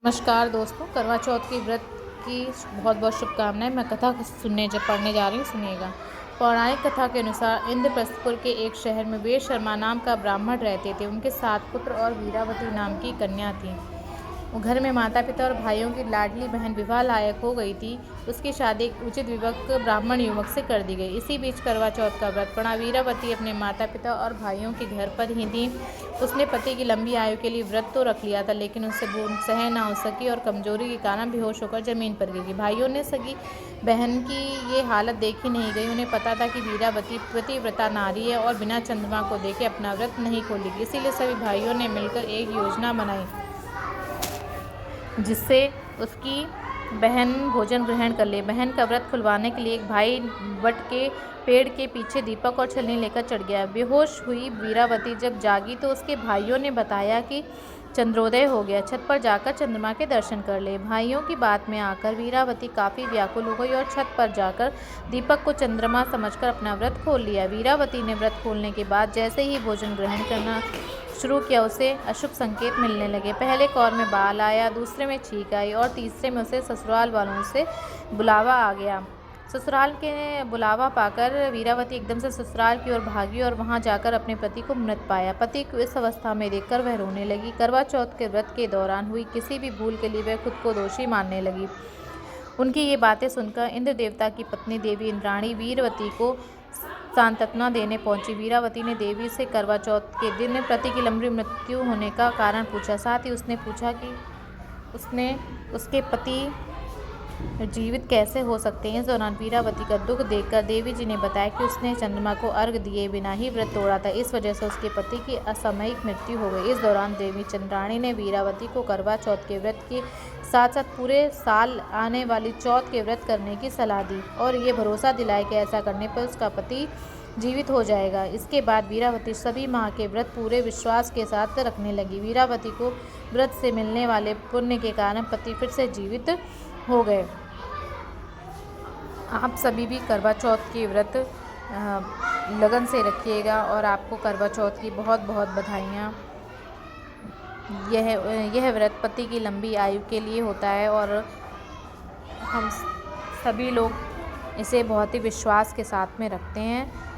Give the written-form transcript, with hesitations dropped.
नमस्कार दोस्तों, करवा चौथ की व्रत की बहुत बहुत शुभकामनाएं। मैं कथा पढ़ने जा रही हूँ, सुनिएगा। पौराणिक कथा के अनुसार इंद्रप्रस्थपुर के एक शहर में वेद शर्मा नाम का ब्राह्मण रहते थे। उनके 7 पुत्र और वीरावती नाम की कन्या थी। घर में माता पिता और भाइयों की लाडली बहन विवाह लायक हो गई थी। उसकी शादी एक उचित विवक्त ब्राह्मण युवक से कर दी गई। इसी बीच करवा चौथ का व्रत पड़ा। वीरावती अपने माता पिता और भाइयों के घर पर ही थी। उसने पति की लंबी आयु के लिए व्रत तो रख लिया था, लेकिन उससे भूख सहन ना हो सकी और कमजोरी के कारण बेहोश होकर जमीन पर गिर गई। भाइयों ने सगी बहन की ये हालत देखी नहीं गई। उन्हें पता था कि वीरावती पतिव्रता नारी है और बिना चंद्रमा को देखे अपना व्रत नहीं खोलेगी। इसीलिए सभी भाइयों ने मिलकर एक योजना बनाई जिससे उसकी बहन भोजन ग्रहण कर ले। बहन का व्रत खुलवाने के लिए एक भाई वट के पेड़ के पीछे दीपक और छलनी लेकर चढ़ गया। बेहोश हुई वीरावती जब जागी तो उसके भाइयों ने बताया कि चंद्रोदय हो गया, छत पर जाकर चंद्रमा के दर्शन कर ले। भाइयों की बात में आकर वीरावती काफ़ी व्याकुल हो गई और छत पर जाकर दीपक को चंद्रमा समझकर अपना व्रत खोल लिया। वीरावती ने व्रत खोलने के बाद जैसे ही भोजन ग्रहण करना शुरू किया, उसे अशुभ संकेत मिलने लगे। पहले कौर में बाल आया, दूसरे में छींक आई और तीसरे में उसे ससुराल वालों से बुलावा आ गया। ससुराल के बुलावा पाकर वीरावती एकदम से ससुराल की ओर भागी और वहां जाकर अपने पति को मृत पाया। पति को इस अवस्था में देखकर वह रोने लगी। करवा चौथ के व्रत के दौरान हुई किसी भी भूल के लिए वह खुद को दोषी मानने लगी। उनकी ये बातें सुनकर इंद्र देवता की पत्नी देवी इंद्राणी वीरवती को सांत्वना देने पहुंची। वीरावती ने देवी से करवा चौथ के दिन पति की लंबी मृत्यु होने का कारण पूछा। साथ ही उसने पूछा कि उसके पति जीवित कैसे हो सकते हैं। इस दौरान वीरावती का दुख देखकर देवी जी ने बताया कि उसने चंद्रमा को अर्घ दिए बिना ही व्रत तोड़ा था। इस वजह से उसके पति की असामयिक मृत्यु हो गई। इस दौरान देवी चंद्राणी ने वीरावती को करवा चौथ के व्रत के साथ साथ पूरे साल आने वाली चौथ के व्रत करने की सलाह दी और ये भरोसा दिलाया कि ऐसा करने पर उसका पति जीवित हो जाएगा। इसके बाद वीरावती सभी माह के व्रत पूरे विश्वास के साथ रखने लगी। वीरावती को व्रत से मिलने वाले पुण्य के कारण पति फिर से जीवित हो गए। आप सभी भी करवा चौथ के व्रत लगन से रखिएगा और आपको करवा चौथ की बहुत बहुत बधाइयाँ। यह व्रत पति की लंबी आयु के लिए होता है और हम सभी लोग इसे बहुत ही विश्वास के साथ में रखते हैं।